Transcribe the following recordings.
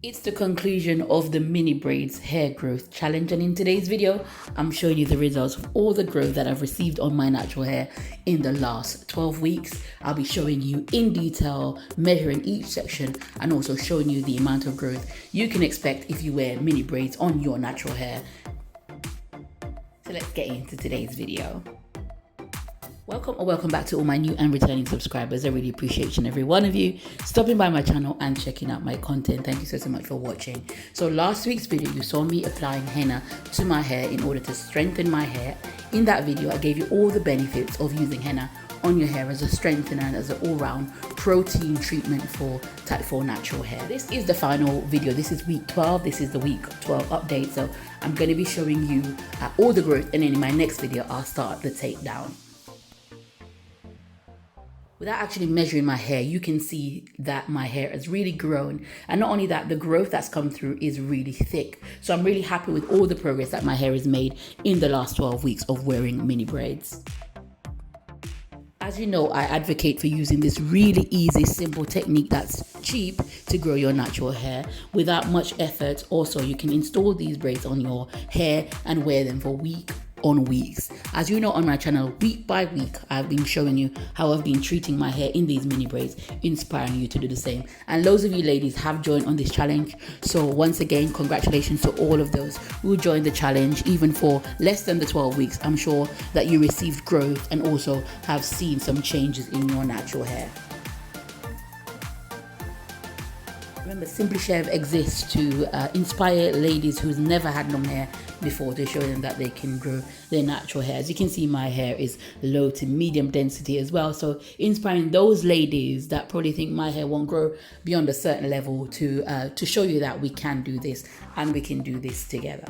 It's the conclusion of the mini braids hair growth challenge, and in today's video I'm showing you the results of all the growth that I've received on my natural hair in the last 12 weeks. I'll be showing you in detail, measuring each section, and also showing you the amount of growth you can expect if you wear mini braids on your natural hair. So let's get into today's video. Welcome back to all my new and returning subscribers. I really appreciate each and every one of you stopping by my channel and checking out my content. Thank you so much for watching. So last week's video, you saw me applying henna to my hair in order to strengthen my hair. In that video, I gave you all the benefits of using henna on your hair as a strengthener and as an all-round protein treatment for type 4 natural hair. This is the final video. This is week 12. This is the week 12 update. So I'm going to be showing you all the growth, and then in my next video, I'll start the takedown. Without actually measuring my hair, you can see that my hair has really grown. And not only that, the growth that's come through is really thick. So I'm really happy with all the progress that my hair has made in the last 12 weeks of wearing mini braids. As you know, I advocate for using this really easy, simple technique that's cheap to grow your natural hair without much effort. Also, you can install these braids on your hair and wear them for weeks on weeks. As you know, on my channel, week by week, I've been showing you how I've been treating my hair in these mini braids, inspiring you to do the same. And loads of you ladies have joined on this challenge. So once again, congratulations to all of those who joined the challenge, even for less than the 12 weeks. I'm sure that you received growth and also have seen some changes in your natural hair. Remember, Simply Shev exists to inspire ladies who's never had long hair before, to show them that they can grow their natural hair. As you can see, my hair is low to medium density as well. So inspiring those ladies that probably think my hair won't grow beyond a certain level to show you that we can do this and we can do this together.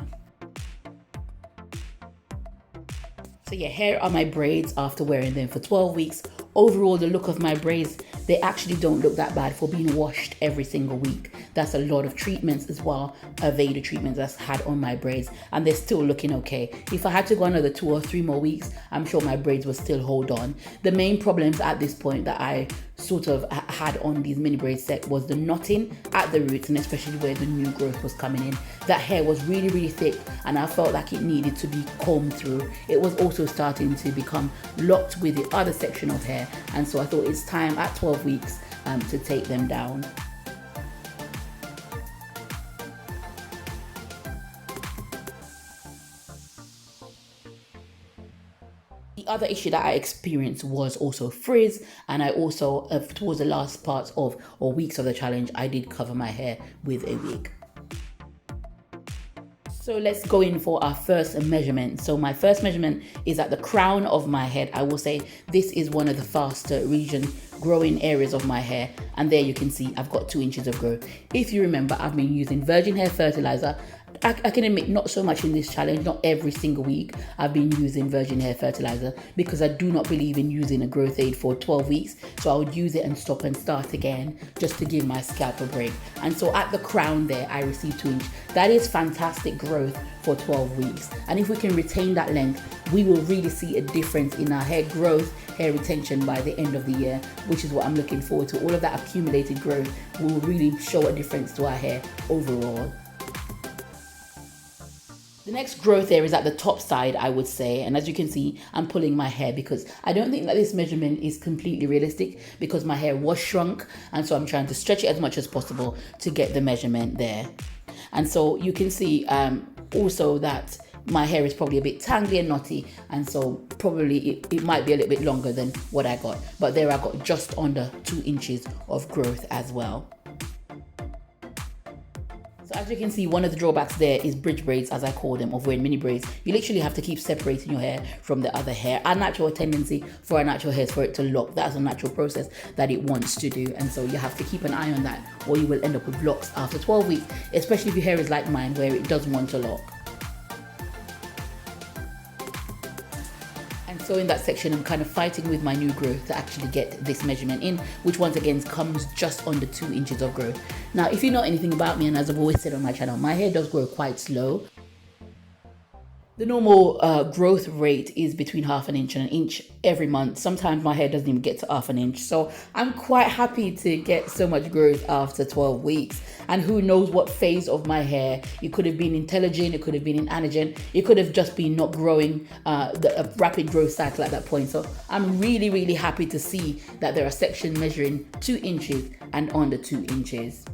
So yeah, here are my braids after wearing them for 12 weeks. Overall, the look of my braids, they actually don't look that bad for being washed every single week. That's a lot of treatments as well, Aveda treatments that's had on my braids, and they're still looking okay. If I had to go another 2 or 3 more weeks, I'm sure my braids would still hold on. The main problems at this point that I sort of had on these mini braid set was the knotting at the roots, and especially where the new growth was coming in. That hair was really, really thick, and I felt like it needed to be combed through. It was also starting to become locked with the other section of hair, and so I thought it's time at 12 weeks to take them down. The other issue that I experienced was also frizz, and I also, towards the last parts of or weeks of the challenge, I did cover my hair with a wig. So let's go in for our first measurement. So my first measurement is at the crown of my head. I will say this is one of the faster growing areas of my hair, and there you can see I've got 2 inches of growth. If you remember, I've been using virgin hair fertilizer. I can admit, not so much in this challenge, not every single week I've been using virgin hair fertilizer, because I do not believe in using a growth aid for 12 weeks. So I would use it and stop and start again just to give my scalp a break. And so at the crown there, I received 2 inches. That is fantastic growth for 12 weeks. And if we can retain that length, we will really see a difference in our hair growth, hair retention by the end of the year, which is what I'm looking forward to. All of that accumulated growth will really show a difference to our hair overall. The next growth there is at the top side, I would say, and as you can see, I'm pulling my hair because I don't think that this measurement is completely realistic, because my hair was shrunk, and so I'm trying to stretch it as much as possible to get the measurement there. And so you can see also that my hair is probably a bit tangly and knotty, and so probably it might be a little bit longer than what I got, but there I got just under 2 inches of growth as well. So as you can see, one of the drawbacks there is bridge braids, as I call them, of wearing mini braids. You literally have to keep separating your hair from the other hair. Our natural tendency for our natural hair is for it to lock. That's a natural process that it wants to do, and so you have to keep an eye on that, or you will end up with locks after 12 weeks, especially if your hair is like mine, where it does want to lock. So in that section, I'm kind of fighting with my new growth to actually get this measurement in, which once again comes just under 2 inches of growth. Now, if you know anything about me, and as I've always said on my channel, my hair does grow quite slow. The normal growth rate is between half an inch and an inch every month. Sometimes my hair doesn't even get to half an inch. So I'm quite happy to get so much growth after 12 weeks. And who knows what phase of my hair. It could have been in telogen, it could have been in anagen, it could have just been not growing, a rapid growth cycle at that point. So I'm really, really happy to see that there are sections measuring 2 inches and under 2 inches.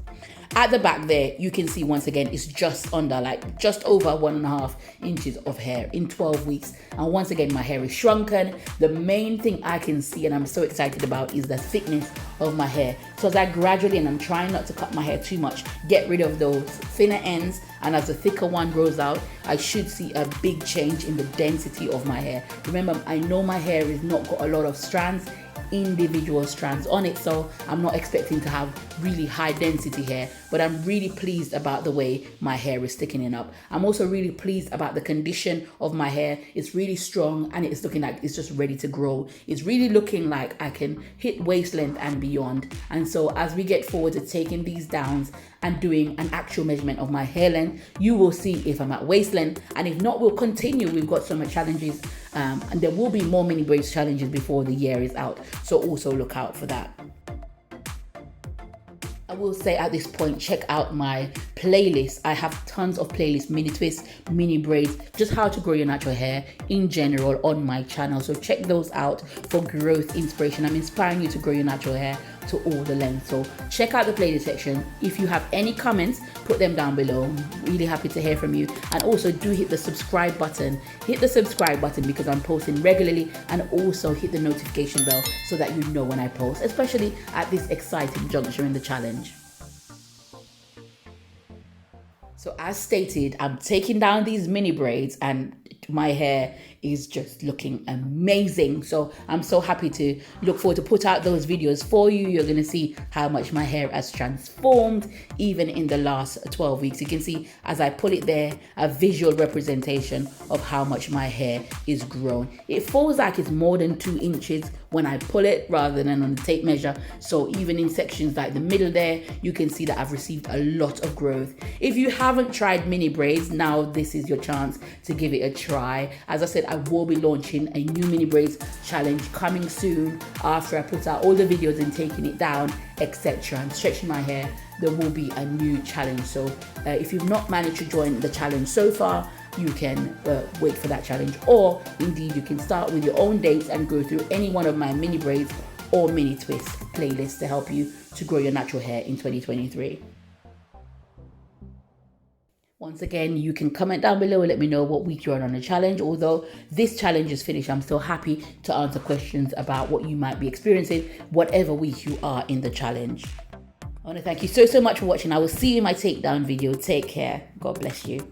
At the back there, you can see once again, it's just under, like just over 1.5 inches of hair in 12 weeks. And once again, my hair is shrunken. The main thing I can see and I'm so excited about is the thickness of my hair. So as I gradually, and I'm trying not to cut my hair too much, get rid of those thinner ends. And as the thicker one grows out, I should see a big change in the density of my hair. Remember, I know my hair is not got a lot of strands, individual strands on it, so I'm not expecting to have really high density hair, but I'm really pleased about the way my hair is thickening up. I'm also really pleased about the condition of my hair. It's really strong and it's looking like it's just ready to grow. It's really looking like I can hit waist length and beyond. And so as we get forward to taking these downs and doing an actual measurement of my hair length, you will see if I'm at waist length, and if not, we'll continue. We've got so much challenges and there will be more mini braids challenges before the year is out, so also look out for that. I will say at this point, check out my playlist. I have tons of playlists, mini twists, mini braids, just how to grow your natural hair in general on my channel. So check those out for growth inspiration. I'm inspiring you to grow your natural hair to all the lengths. So check out the playlist section. If you have any comments, put them down below. I'm really happy to hear from you. And also do hit the subscribe button. Hit the subscribe button because I'm posting regularly, and also hit the notification bell so that you know when I post, especially at this exciting juncture in the challenge. So as stated, I'm taking down these mini braids and my hair is just looking amazing. So I'm so happy to look forward to put out those videos for you. You're going to see how much my hair has transformed even in the last 12 weeks. You can see as I put it there, a visual representation of how much my hair is grown. It feels like it's more than 2 inches when I pull it rather than on the tape measure. So even in sections like the middle there, you can see that I've received a lot of growth. If you haven't tried mini braids, now this is your chance to give it a try. As I said, I will be launching a new mini braids challenge coming soon after I put out all the videos and taking it down, etc. and stretching my hair. There will be a new challenge. So if you've not managed to join the challenge so far, you can wait for that challenge, or indeed you can start with your own dates and go through any one of my mini braids or mini twist playlists to help you to grow your natural hair in 2023. Once again, you can comment down below and let me know what week you're on the challenge. Although this challenge is finished, I'm still happy to answer questions about what you might be experiencing, whatever week you are in the challenge. I want to thank you so much for watching. I will see you in my takedown video. Take care. God bless you.